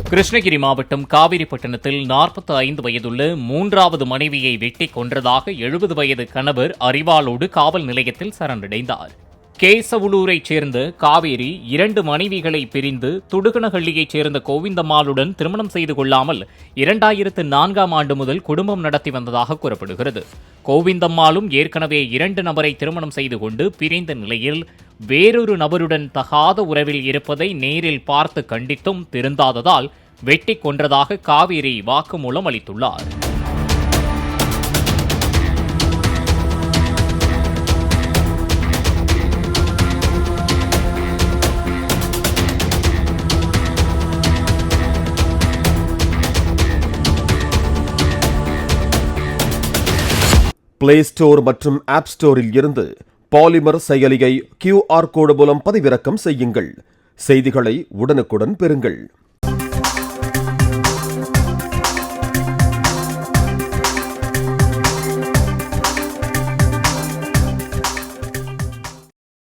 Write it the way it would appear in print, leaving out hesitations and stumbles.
கிருஷ்ணகிரி மாவட்டம் காவிரிப்பட்டினத்தில் 45 வயதுள்ள 3வது மனைவியை வெட்டிக் கொன்றதாக 70 வயது கணவர் அரிவாளோடு காவல் நிலையத்தில் சரணடைந்தார். கேசவலூரைச் சேர்ந்த காவேரி 2 மனைவிகளை பிரிந்து துடுகனஹள்ளியைச் சேர்ந்த கோவிந்தம்மாளுடன் திருமணம் செய்து கொள்ளாமல் 2004ஆம் ஆண்டு முதல் குடும்பம் நடத்தி வந்ததாக கூறப்படுகிறது. கோவிந்தம்மாளும் ஏற்கனவே 2 நபரை திருமணம் செய்து கொண்டு பிரிந்த நிலையில் வேறொரு நபருடன் தகாத உறவில் இருப்பதை நேரில் பார்த்து கண்டித்தும் திருந்தாததால் வெட்டிக் கொன்றதாக காவேரி வாக்குமூலம் அளித்துள்ளார். பிளே ஸ்டோர் மற்றும் ஆப் ஸ்டோரில் இருந்து பாலிமர் செயலியை QR கோடு மூலம் பதிவிறக்கம் செய்யுங்கள். செய்திகளை உடனுக்குடன் பெறுங்கள்.